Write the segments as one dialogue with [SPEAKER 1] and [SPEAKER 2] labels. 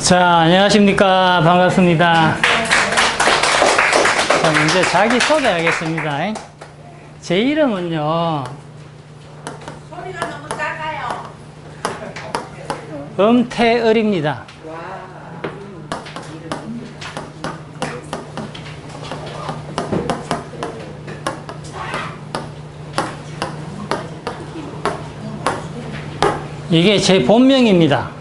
[SPEAKER 1] 자, 안녕하십니까. 반갑습니다. 자, 먼저 자기 소개하겠습니다. 제 이름은요,
[SPEAKER 2] 소리가 너무 작아요.
[SPEAKER 1] 엄태을입니다. 이게 제 본명입니다.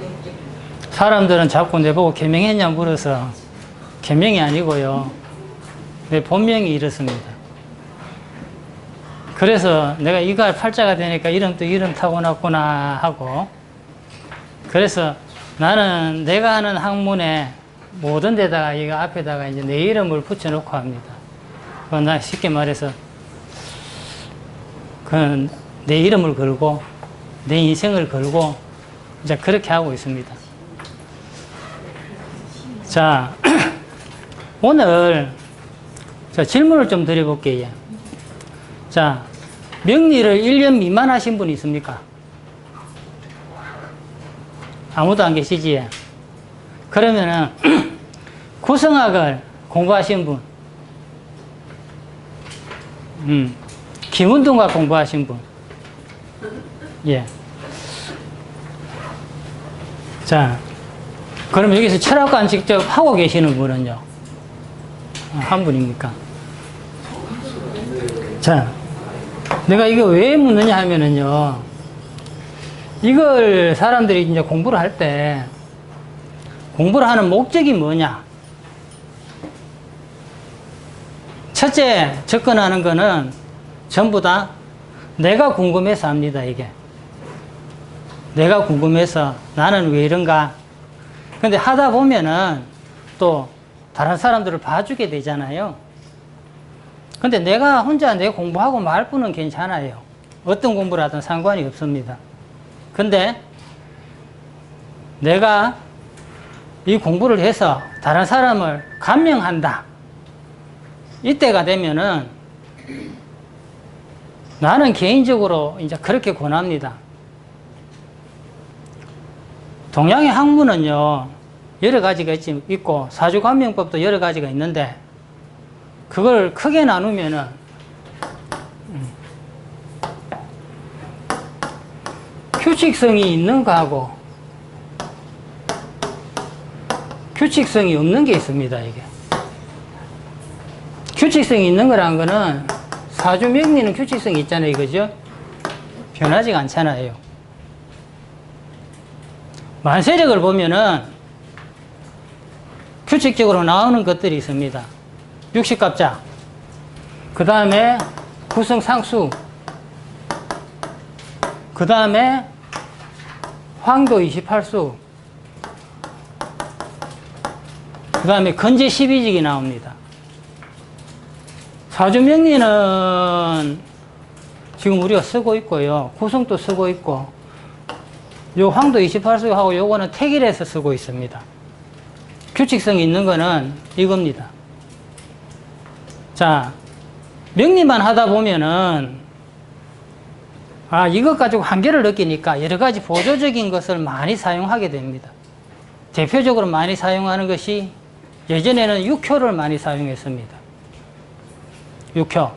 [SPEAKER 1] 사람들은 자꾸 내보고 개명했냐 물어서 개명이 아니고요. 내 본명이 이렇습니다. 그래서 내가 이가 팔자가 되니까 이름도 이름 타고났구나 하고, 그래서 나는 내가 하는 학문에 모든 데다가 이거 앞에다가 이제 내 이름을 붙여놓고 합니다. 그건 나 쉽게 말해서 그건 내 이름을 걸고 내 인생을 걸고 이제 그렇게 하고 있습니다. 자, 오늘 질문을 좀 드려볼게요. 자, 명리를 1년 미만 하신 분 있습니까? 아무도 안 계시지? 그러면은 구성학을 공부하신 분, 김운동학 공부하신 분, 예. 자, 그럼 여기서 철학관 직접 하고 계시는 분은요? 한 분입니까? 자, 내가 이거 왜 묻느냐 하면은요, 이걸 사람들이 이제 공부를 할 때, 공부를 하는 목적이 뭐냐? 첫째, 접근하는 거는 전부 다 내가 궁금해서 합니다, 이게. 내가 궁금해서 나는 왜 이런가? 근데 하다 보면은 또 다른 사람들을 봐주게 되잖아요. 근데 내가 혼자 내 공부하고 말 뿐은 괜찮아요. 어떤 공부를 하든 상관이 없습니다. 근데 내가 이 공부를 해서 다른 사람을 감명한다. 이때가 되면은 나는 개인적으로 이제 그렇게 권합니다. 동양의 학문은요, 여러 가지가 있고, 사주감명법도 여러 가지가 있는데, 그걸 크게 나누면은, 규칙성이 있는 거하고, 규칙성이 없는 게 있습니다, 이게. 규칙성이 있는 거란 거는, 사주명리는 규칙성이 있잖아요, 그죠? 변하지가 않잖아요. 만세력을 보면은 규칙적으로 나오는 것들이 있습니다. 육식갑자, 그 다음에 구성상수, 그 다음에 황도 28수, 그 다음에 건재 12직이 나옵니다. 사주명리는 지금 우리가 쓰고 있고요. 구성도 쓰고 있고, 요 황도 28수하고 요거는 택일해서 쓰고 있습니다. 규칙성이 있는 거는 이겁니다. 자, 명리만 하다 보면은, 이것 가지고 한계를 느끼니까 여러 가지 보조적인 것을 많이 사용하게 됩니다. 대표적으로 많이 사용하는 것이 예전에는 육효를 많이 사용했습니다. 육효.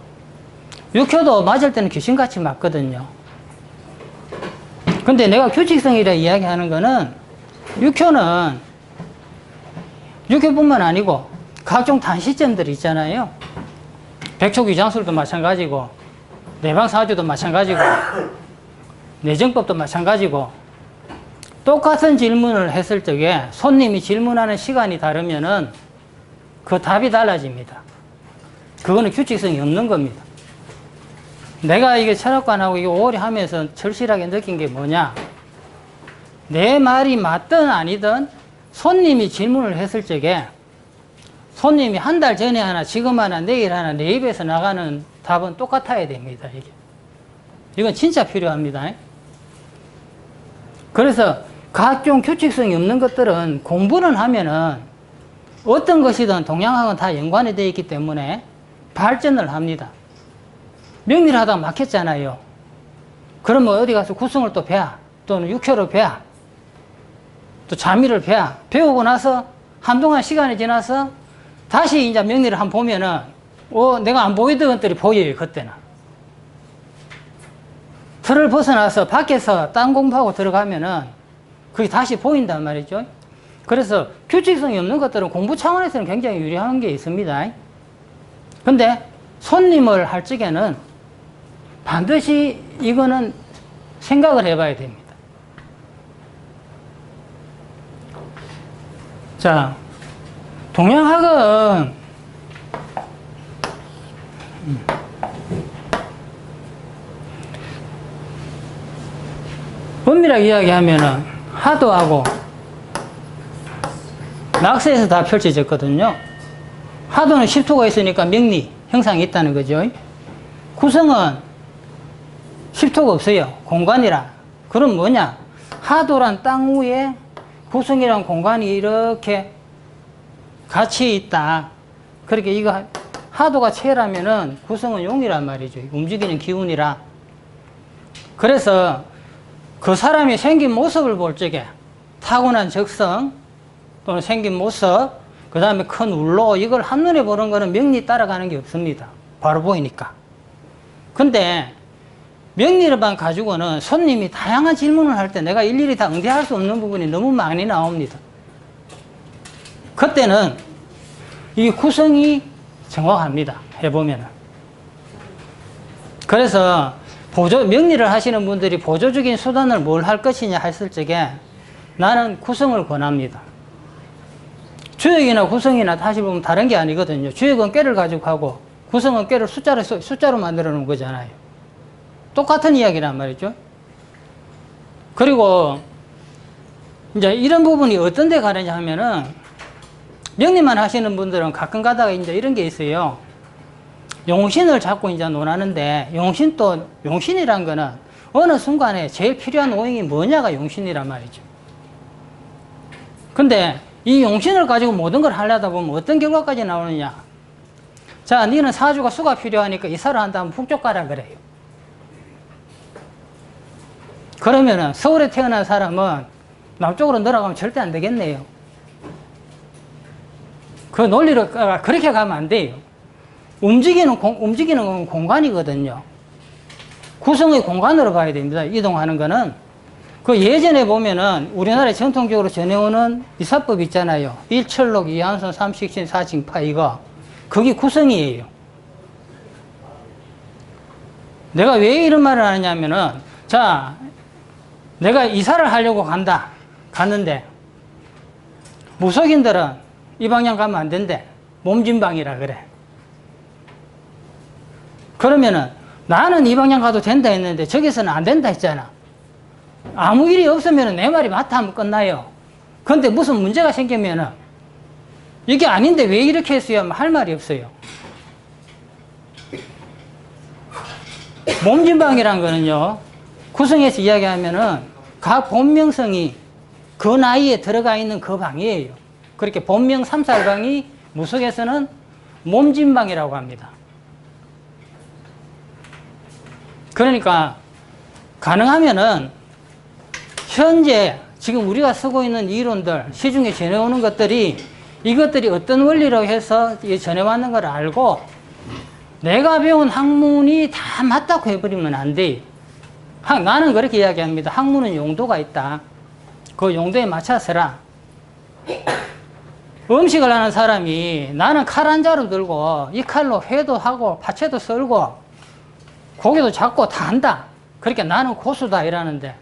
[SPEAKER 1] 육효도 맞을 때는 귀신같이 맞거든요. 근데 내가 규칙성이라 이야기하는 거는 육효는 육효뿐만 아니고 각종 단시점들이 있잖아요. 백초귀장술도 마찬가지고 내방사주도 마찬가지고 내정법도 마찬가지고 똑같은 질문을 했을 적에 손님이 질문하는 시간이 다르면은 그 답이 달라집니다. 그거는 규칙성이 없는 겁니다. 내가 이게 철학관하고 이게 오래 하면서 절실하게 느낀 게 뭐냐? 내 말이 맞든 아니든 손님이 질문을 했을 적에 손님이 한 달 전에 하나, 지금 하나, 내일 하나, 내 입에서 나가는 답은 똑같아야 됩니다, 이게. 이건 진짜 필요합니다. 그래서 각종 규칙성이 없는 것들은 공부는 하면은 어떤 것이든 동양학은 다 연관이 되어 있기 때문에 발전을 합니다. 명리를 하다가 막혔잖아요. 그러면 어디 가서 구성을 또 배워. 또는 육효를 배워. 또 자미를 배우고 나서 한동안 시간이 지나서 다시 이제 명리를 한번 보면은, 내가 안 보이던 것들이 보여요, 그때는. 틀을 벗어나서 밖에서 딴 공부하고 들어가면은 그게 다시 보인단 말이죠. 그래서 규칙성이 없는 것들은 공부 차원에서는 굉장히 유리한 게 있습니다. 근데 손님을 할 적에는 반드시 이거는 생각을 해봐야 됩니다. 자, 동양학은 엄밀하게 이야기하면은 하도하고 낙서에서 다 펼쳐졌거든요. 하도는 10토가 있으니까 명리 형상이 있다는 거죠. 구성은 10토가 없어요. 공간이라. 그럼 뭐냐? 하도란 땅 위에 구성이란 공간이 이렇게 같이 있다. 그렇게 이거 하도가 체라면은 구성은 용이란 말이죠. 움직이는 기운이라. 그래서 그 사람이 생긴 모습을 볼 적에 타고난 적성 또는 생긴 모습, 그 다음에 큰 울로, 이걸 한눈에 보는 거는 명리 따라가는 게 없습니다. 바로 보이니까. 근데 명리를만 가지고는 손님이 다양한 질문을 할 때 내가 일일이 다 응대할 수 없는 부분이 너무 많이 나옵니다. 그때는 이 구성이 정확합니다. 해보면은. 그래서 명리를 하시는 분들이 보조적인 수단을 뭘 할 것이냐 했을 적에 나는 구성을 권합니다. 주역이나 구성이나 다시 보면 다른 게 아니거든요. 주역은 꾀를 가지고 하고 구성은 꾀를 숫자로 만들어 놓은 거잖아요. 똑같은 이야기란 말이죠. 그리고 이제 이런 부분이 어떤 데 가느냐 하면은 명리만 하시는 분들은 가끔 가다가 이제 이런 게 있어요. 용신을 자꾸 이제 논하는데, 용신이란 거는 어느 순간에 제일 필요한 오행이 뭐냐가 용신이란 말이죠. 근데 이 용신을 가지고 모든 걸 하려다 보면 어떤 결과까지 나오느냐. 자, 너는 사주가 수가 필요하니까 이사를 한다면 북쪽 가라 그래요. 그러면은 서울에 태어난 사람은 남쪽으로 내려가면 절대 안 되겠네요. 그 논리를 그렇게 가면 안 돼요. 움직이는 건 공간이거든요. 구성의 공간으로 봐야 됩니다. 이동하는 거는. 그 예전에 보면은 우리나라에 전통적으로 전해오는 이사법 있잖아요. 일철록, 이한선, 삼식신, 사징파, 이거. 그게 구성이에요. 내가 왜 이런 말을 하냐면은, 자, 내가 이사를 하려고 갔는데, 무속인들은 이 방향 가면 안 된대. 몸진방이라 그래. 그러면은 나는 이 방향 가도 된다 했는데 저기서는 안 된다 했잖아. 아무 일이 없으면 내 말이 맞다 하면 끝나요. 그런데 무슨 문제가 생기면은 이게 아닌데 왜 이렇게 했어요? 할 말이 없어요. 몸진방이란 거는요, 구성에서 이야기하면은 각 본명성이 그 나이에 들어가 있는 그 방이에요. 그렇게 본명 3살방이 무속에서는 몸진방이라고 합니다. 그러니까 가능하면은 현재 지금 우리가 쓰고 있는 이론들, 시중에 전해오는 것들이 이것들이 어떤 원리로 해서 전해왔는 걸 알고 내가 배운 학문이 다 맞다고 해버리면 안 돼. 나는 그렇게 이야기합니다. 학문은 용도가 있다. 그 용도에 맞춰서라. 음식을 하는 사람이 나는 칼 한 자루 들고 이 칼로 회도 하고 파채도 썰고 고기도 잡고 다 한다. 그러니까 나는 고수다 이러는데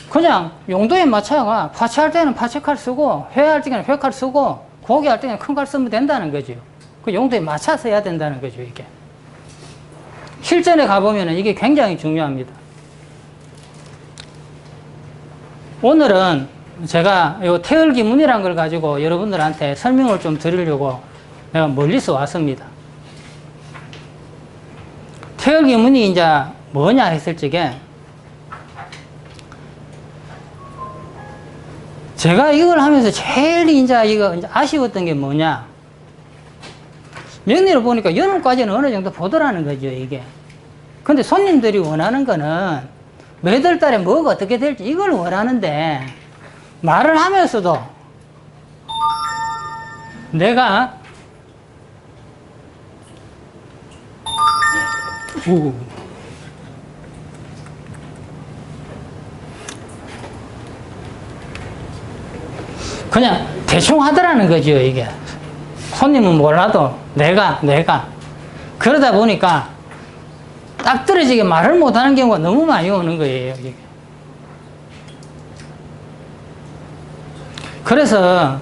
[SPEAKER 1] 그냥 용도에 맞춰가 파채할 때는 파채칼 쓰고 회할 때는 회칼 쓰고 고기 할 때는 큰 칼 쓰면 된다는 거죠. 그 용도에 맞춰서 해야 된다는 거죠. 이게 실전에 가보면 이게 굉장히 중요합니다. 오늘은 제가 요 태을기문이라는 걸 가지고 여러분들한테 설명을 좀 드리려고 내가 멀리서 왔습니다. 태을기문이 이제 뭐냐 했을 적에 제가 이걸 하면서 제일 이제 아쉬웠던 게 뭐냐. 명리를 보니까 연음까지는 어느 정도 보더라는 거죠, 이게. 근데 손님들이 원하는 거는 매달 달에 뭐가 어떻게 될지 이걸 원하는데, 말을 하면서도 내가 그냥 대충 하더라는 거죠, 이게. 손님은 몰라도 내가. 그러다 보니까 딱 떨어지게 말을 못하는 경우가 너무 많이 오는 거예요, 이게. 그래서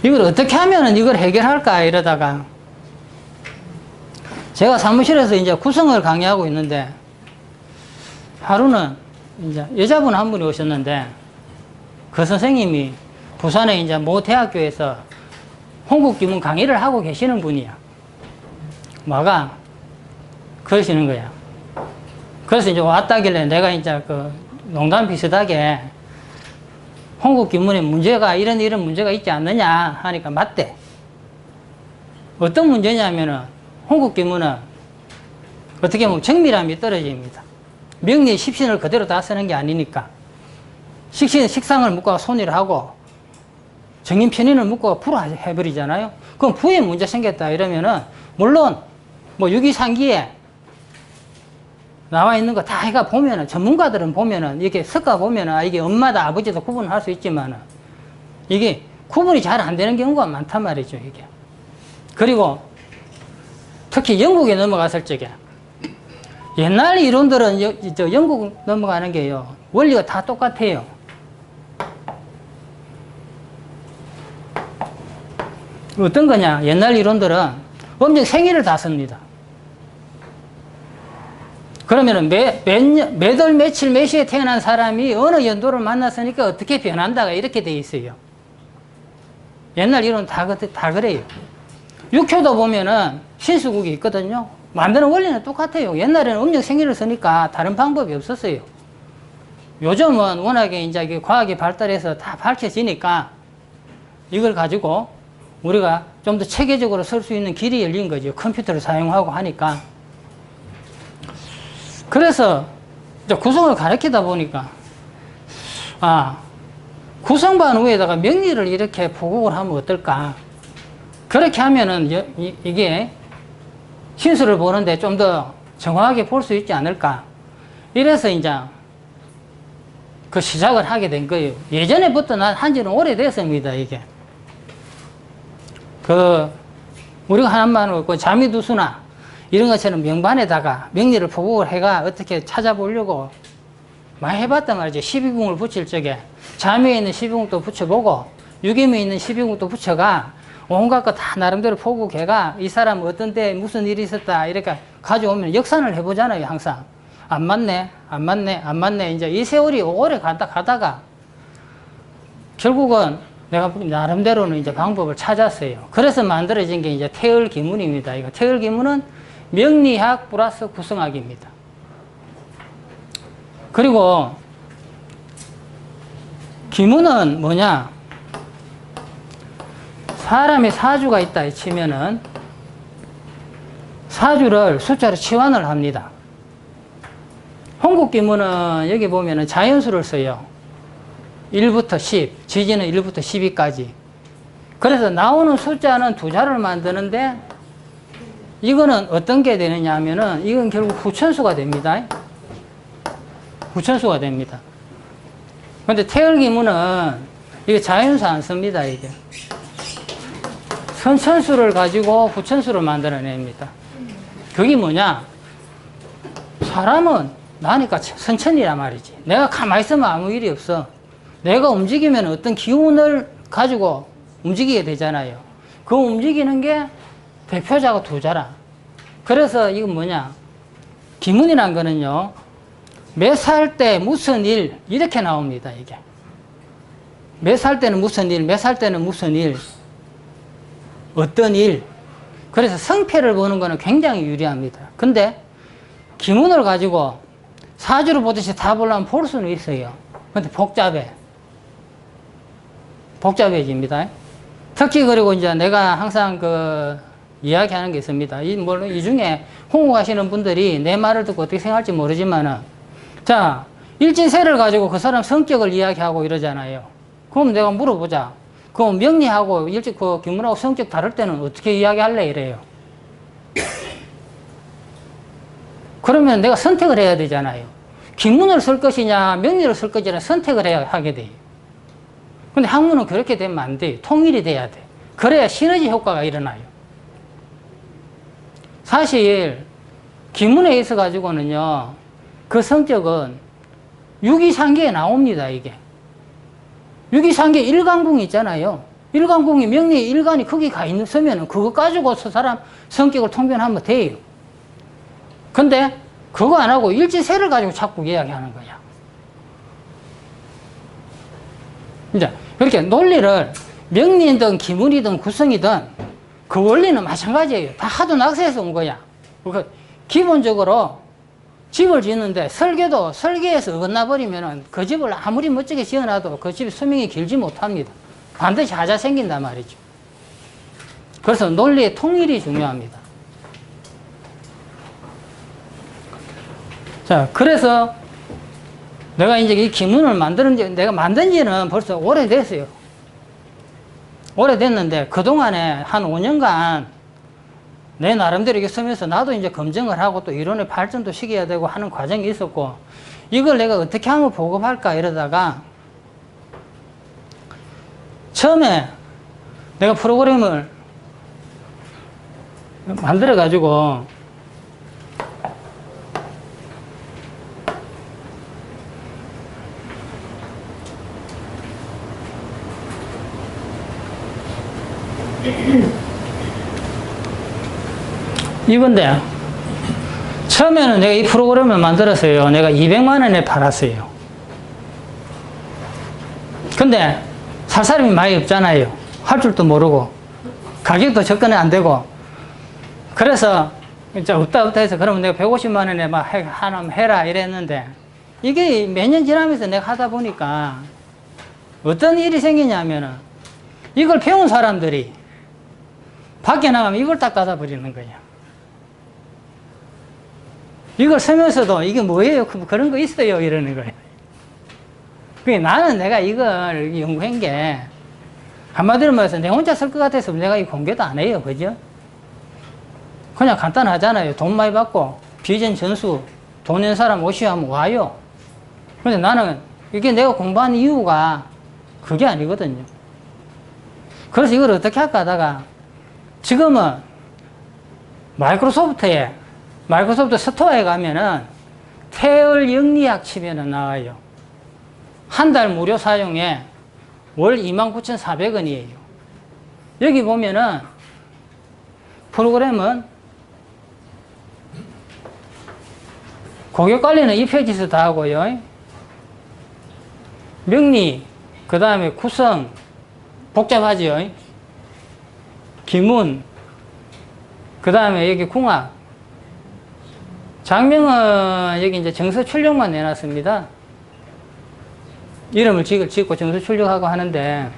[SPEAKER 1] 이걸 어떻게 하면은 이걸 해결할까 이러다가 제가 사무실에서 이제 구성을 강의하고 있는데 하루는 이제 여자분 한 분이 오셨는데 그 선생님이 부산에 이제 모 대학교에서 홍국기문 강의를 하고 계시는 분이야. 뭐가 그러시는 거야. 그래서 이제 왔다길래 내가 이제 그 농담 비슷하게 홍국기문에 문제가 이런 문제가 있지 않느냐 하니까 맞대. 어떤 문제냐면은 홍국기문은 어떻게 보면 정밀함이 떨어집니다. 명리의 십신을 그대로 다 쓰는 게 아니니까 식상을 묶고 손이를 하고 정인 편인을 묶고 부로 해버리잖아요. 그럼 부에 문제 생겼다 이러면은 물론 뭐 유기상기에 나와 있는 거 다 해가 보면은 전문가들은 보면은 이렇게 섞어 보면은 이게 엄마다 아버지다 구분을 할 수 있지만은 이게 구분이 잘 안 되는 경우가 많단 말이죠, 이게. 그리고 특히 영국에 넘어갔을 적에 옛날 이론들은 영국 넘어가는 게요 원리가 다 똑같아요. 어떤 거냐, 옛날 이론들은 음력 생일을 다 씁니다. 그러면은 매달 며칠 몇 시에 태어난 사람이 어느 연도를 만났으니까 어떻게 변한다가 이렇게 돼 있어요. 옛날 이론 다 그래요. 육효도 보면은 신수국이 있거든요. 만드는 원리는 똑같아요. 옛날에는 음력 생일을 쓰니까 다른 방법이 없었어요. 요즘은 워낙에 이제 과학이 발달해서 다 밝혀지니까 이걸 가지고 우리가 좀 더 체계적으로 쓸 수 있는 길이 열린 거죠. 컴퓨터를 사용하고 하니까. 그래서 이제 구성을 가르치다 보니까 구성반 위에다가 명리를 이렇게 보고를 하면 어떨까. 그렇게 하면은 이게 신수를 보는데 좀 더 정확하게 볼 수 있지 않을까. 이래서 이제 그 시작을 하게 된 거예요. 예전에부터 난 한지는 오래됐습니다, 이게. 우리가 하나만 그 자미두수나 이런 것처럼 명반에다가 명리를 포복을 해가 어떻게 찾아보려고 많이 해봤단 말이죠. 12궁을 붙일 적에 자미에 있는 12궁도 붙여보고 유겸에 있는 12궁도 붙여가 온갖 거 다 나름대로 포국해가 이 사람 어떤 때 무슨 일이 있었다 이렇게 가져오면 역산을 해보잖아요. 항상 안 맞네 이제 이 세월이 오래 가다가 결국은 내가 나름대로는 이제 방법을 찾았어요. 그래서 만들어진 게 이제 태을기문입니다. 이거 태을기문은 명리학 플러스 구성학입니다. 그리고 기문은 뭐냐? 사람의 사주가 있다 치면은 사주를 숫자로 치환을 합니다. 홍국기문은 여기 보면은 자연수를 써요. 1부터 10, 지지는 1부터 12까지. 그래서 나오는 숫자는 두 자를 만드는데 이거는 어떤 게 되느냐 하면은 이건 결국 후천수가 됩니다. 후천수가 됩니다. 근데 태을기문은 이게 자연수 안 씁니다, 이게. 선천수를 가지고 후천수를 만들어냅니다. 그게 뭐냐? 사람은 나니까 선천이란 말이지. 내가 가만히 있으면 아무 일이 없어. 내가 움직이면 어떤 기운을 가지고 움직이게 되잖아요. 그 움직이는 게 대표자가 두 자라. 그래서 이건 뭐냐? 기문이란 거는요, 몇 살 때 무슨 일, 이렇게 나옵니다, 이게. 몇 살 때는 무슨 일, 몇 살 때는 무슨 일, 어떤 일. 그래서 성패를 보는 거는 굉장히 유리합니다. 근데 기문을 가지고 사주를 보듯이 다 보려면 볼 수는 있어요. 근데 복잡해집니다. 특히 그리고 이제 내가 항상 이야기하는 게 있습니다. 물론 이 중에 홍옥하시는 분들이 내 말을 듣고 어떻게 생각할지 모르지만은, 자, 일진세를 가지고 그 사람 성격을 이야기하고 이러잖아요. 그럼 내가 물어보자. 그럼 명리하고 그 기문하고 성격 다를 때는 어떻게 이야기할래? 이래요. 그러면 내가 선택을 해야 되잖아요. 기문을 쓸 것이냐, 명리를 쓸 것이냐 선택을 해야 하게 돼요. 근데 학문은 그렇게 되면 안 돼요. 통일이 돼야 돼. 그래야 시너지 효과가 일어나요. 사실 기문에 있어 가지고는요, 그 성격은 유기상계에 나옵니다. 이게 유기상계 일간궁이 있잖아요. 일간궁이 명리의 일간이 거기 가 있으면 그거 가지고서 사람 성격을 통변하면 돼요. 근데 그거 안 하고 일지세를 가지고 자꾸 이야기하는 거야. 이제 이렇게 논리를 명리든 기문이든 구성이든 그 원리는 마찬가지예요. 다 하도 낙서에서 온 거야. 기본적으로 집을 짓는데 설계도 설계에서 어긋나버리면 그 집을 아무리 멋지게 지어놔도 그 집이 수명이 길지 못합니다. 반드시 하자 생긴단 말이죠. 그래서 논리의 통일이 중요합니다. 자, 그래서 내가 이제 이 기문을 내가 만든 지는 벌써 오래됐어요. 오래됐는데, 그동안에 한 5년간 내 나름대로 이렇게 쓰면서 나도 이제 검증을 하고 또 이론의 발전도 시켜야 되고 하는 과정이 있었고, 이걸 내가 어떻게 하면 보급할까 이러다가, 처음에 내가 프로그램을 만들어가지고, 이건데, 처음에는 내가 이 프로그램을 만들었어요. 내가 200만 원에 팔았어요. 근데 살 사람이 많이 없잖아요. 할 줄도 모르고 가격도 접근이 안 되고. 그래서 이제 없다 해서 그러면 내가 150만 원에 막 하나 해라 이랬는데, 이게 몇 년 지나면서 내가 하다 보니까 어떤 일이 생기냐면은, 이걸 배운 사람들이 밖에 나가면 이걸 딱 닫아버리는 거야. 이걸 쓰면서도 이게 뭐예요? 그런 거 있어요? 이러는 거예요. 나는 내가 이걸 연구한 게, 한마디로 말해서 내 혼자 쓸 것 같아서 내가 이 공개도 안 해요. 그죠? 그냥 간단하잖아요. 돈 많이 받고, 비전 전수, 돈 있는 사람 오시오 하면 와요. 근데 나는 이게 내가 공부한 이유가 그게 아니거든요. 그래서 이걸 어떻게 할까 하다가, 지금은 마이크로소프트 스토어에 가면은 태열 영리학 치면은 나와요. 한 달 무료 사용에 월 29,400원이에요. 여기 보면은 프로그램은 고객 관리는 이 페이지에서 다 하고요. 명리, 그 다음에 구성, 복잡하죠. 기문, 그 다음에 여기 궁합. 장명은 여기 이제 정서 출력만 내놨습니다. 이름을 짓고 정서 출력하고 하는데,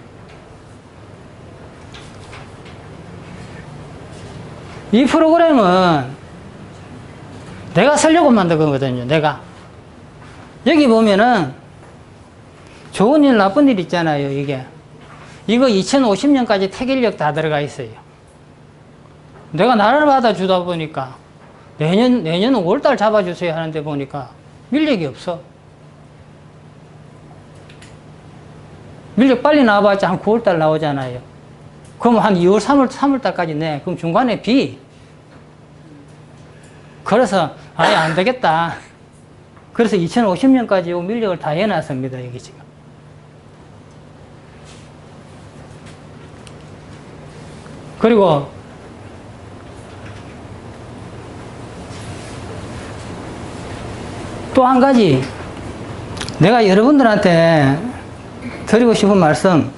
[SPEAKER 1] 이 프로그램은 내가 쓰려고 만든 거거든요. 내가. 여기 보면은 좋은 일, 나쁜 일 있잖아요. 이거 2050년까지 태길력 다 들어가 있어요. 내가 나라를 받아주다 보니까 내년은 5월달 잡아주세요 하는데 보니까 밀력이 없어. 밀력 빨리 나와봤자 한 9월달 나오잖아요. 그럼 한 2월, 3월달까지 내. 그럼 중간에 비. 그래서 아예 안 되겠다. 그래서 2050년까지 요 밀력을 다 해놨습니다. 여기 지금. 그리고 또 한 가지 내가 여러분들한테 드리고 싶은 말씀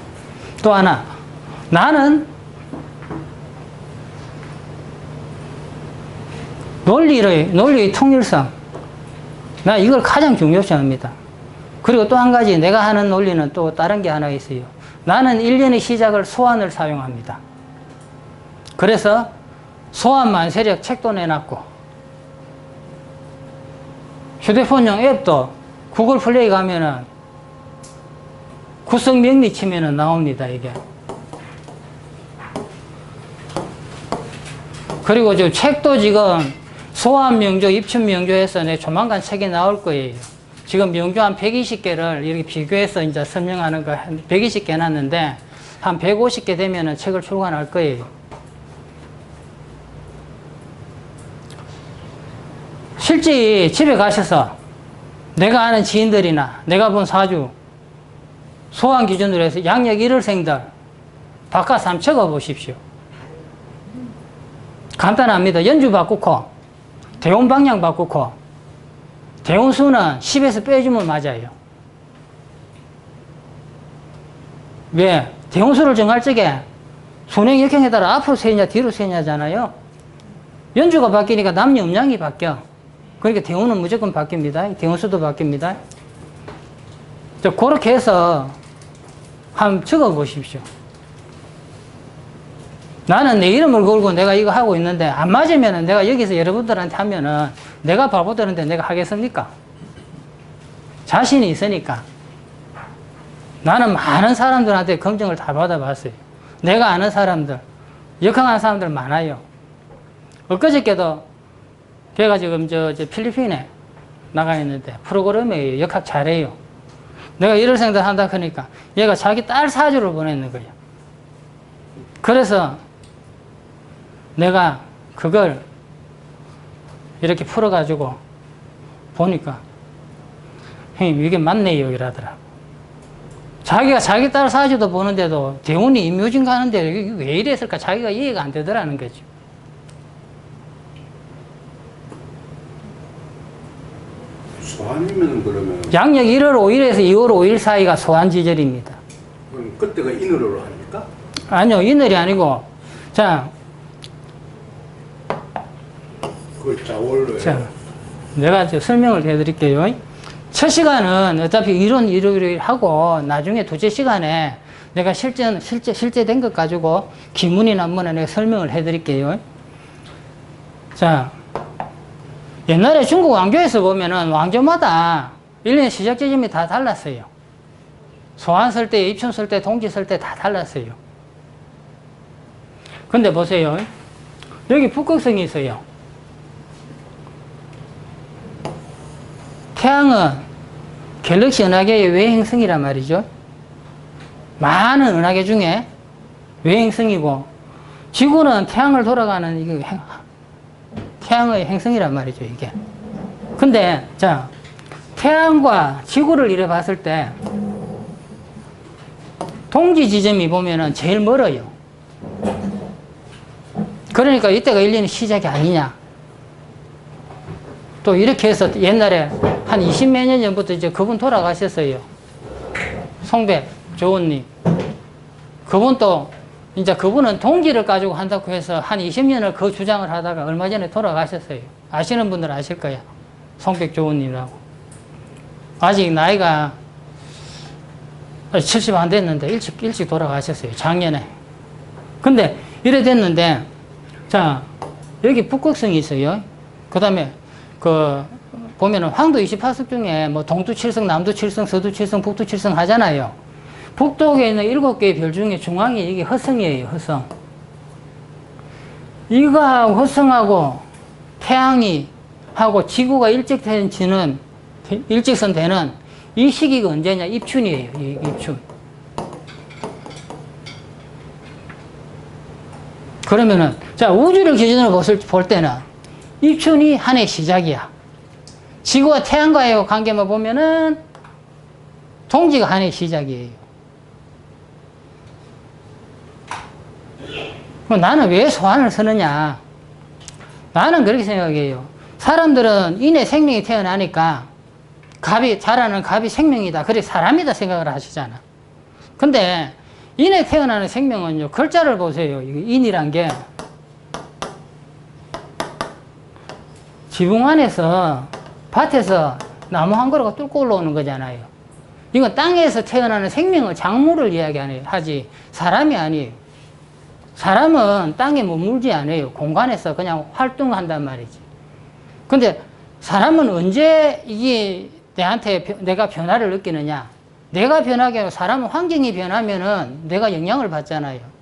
[SPEAKER 1] 또 하나. 나는 논리의 통일성, 나 이걸 가장 중요시 합니다. 그리고 또 한 가지 내가 하는 논리는 또 다른 게 하나 있어요. 나는 일련의 시작을 소환을 사용합니다. 그래서 소환 만세력 책도 내놨고, 휴대폰용 앱도 구글 플레이 가면은 구성 명리 치면은 나옵니다, 이게. 그리고 저 책도 지금 소환 명조, 입춘 명조해서 내 조만간 책이 나올 거예요. 지금 명조 한 120개를 이렇게 비교해서 이제 설명하는 거 120개 해놨는데 한 150개 되면은 책을 출간할 거예요. 실제 집에 가셔서 내가 아는 지인들이나 내가 본 사주 소환 기준으로 해서 양력 1월생들 바깥 한번 적어 보십시오. 간단합니다. 연주 바꾸고 대운 방향 바꾸고 대운수는 10에서 빼주면 맞아요. 왜? 대운수를 정할 적에 순행 역행에 따라 앞으로 세냐 뒤로 세냐잖아요. 연주가 바뀌니까 남녀 음양이 바뀌어. 그러니까 대운은 무조건 바뀝니다. 대운수도 바뀝니다. 그렇게 해서 한번 적어 보십시오. 나는 내 이름을 걸고 내가 이거 하고 있는데 안 맞으면 내가 여기서 여러분들한테 하면은 내가 바보 되는데 내가 하겠습니까? 자신이 있으니까. 나는 많은 사람들한테 검증을 다 받아봤어요. 내가 아는 사람들, 역행하는 사람들 많아요. 엊그저께도 걔가 지금 저 필리핀에 나가 있는데 프로그램에 역학 잘해요. 내가 1월생들 한다 그러니까 얘가 자기 딸 사주를 보냈는 거예요. 그래서 내가 그걸 이렇게 풀어가지고 보니까 형님 이게 맞네요 이러더라고. 자기가 자기 딸 사주도 보는데도 대운이 임묘진 가는데 이게 왜 이랬을까 자기가 이해가 안 되더라는 거죠.
[SPEAKER 3] 소환이면 그러면
[SPEAKER 1] 양력 1월 5일에서 2월 5일 사이가 소환지절입니다.
[SPEAKER 3] 그럼 그때가 인월로 합니까?
[SPEAKER 1] 아니요, 인월이 아니고, 자,
[SPEAKER 3] 그걸 자월로요.
[SPEAKER 1] 자, 내가 이제 설명을 해드릴게요. 첫 시간은 어차피 이론 일요일 하고 나중에 둘째 시간에 내가 실제 된 것 가지고 기문이나 뭐나 내가 설명을 해드릴게요. 자, 옛날에 중국 왕조에서 보면은 왕조마다 1년 시작 지점이 다 달랐어요. 소환 쓸 때, 입춘 쓸 때, 동지 쓸 때 다 달랐어요. 근데 보세요. 여기 북극성이 있어요. 태양은 갤럭시 은하계의 외행성이란 말이죠. 많은 은하계 중에 외행성이고, 지구는 태양을 돌아가는 이게 태양의 행성이란 말이죠, 이게. 근데, 자, 태양과 지구를 이래 봤을 때, 동지 지점이 보면은 제일 멀어요. 그러니까 이때가 1년의 시작이 아니냐. 또 이렇게 해서 옛날에 한 20몇 년 전부터 이제 그분 돌아가셨어요. 송백, 조은님. 그분도 이제 그분은 동지를 가지고 한다고 해서 한 20년을 그 주장을 하다가 얼마 전에 돌아가셨어요. 아시는 분들 아실 거야. 송백 조은님이라고. 아직 나이가 70 안 됐는데 일찍 돌아가셨어요. 작년에. 근데 이래 됐는데, 자, 여기 북극성이 있어요. 그 다음에 보면은 황도 28석 중에 뭐 동두 7성, 남두 7성, 서두 7성, 북두 7성 하잖아요. 북쪽에 있는 7개의 별 중에 중앙이 이게 허성이에요, 허성. 이거하고 허성하고 태양이 하고 지구가 일직선 되는 이 시기가 언제냐? 입춘이에요, 입춘. 그러면은, 자, 우주를 기준으로 볼 때는 입춘이 한 해 시작이야. 지구와 태양과의 관계만 보면은 동지가 한 해 시작이에요. 그럼 나는 왜 소환을 쓰느냐? 나는 그렇게 생각해요. 사람들은 인의 생명이 태어나니까 자라는 갑이 생명이다. 그래 사람이다 생각을 하시잖아. 근데 인에 태어나는 생명은요, 글자를 보세요. 인이란 게 지붕 안에서 밭에서 나무 한 그루가 뚫고 올라오는 거잖아요. 이건 땅에서 태어나는 생명을, 작물을 이야기하지 사람이 아니에요. 사람은 땅에 머물지 않아요. 공간에서 그냥 활동한단 말이지. 근데 사람은 언제 이게 내가 변화를 느끼느냐? 내가 변하게 하고 사람은 환경이 변하면은 내가 영향을 받잖아요.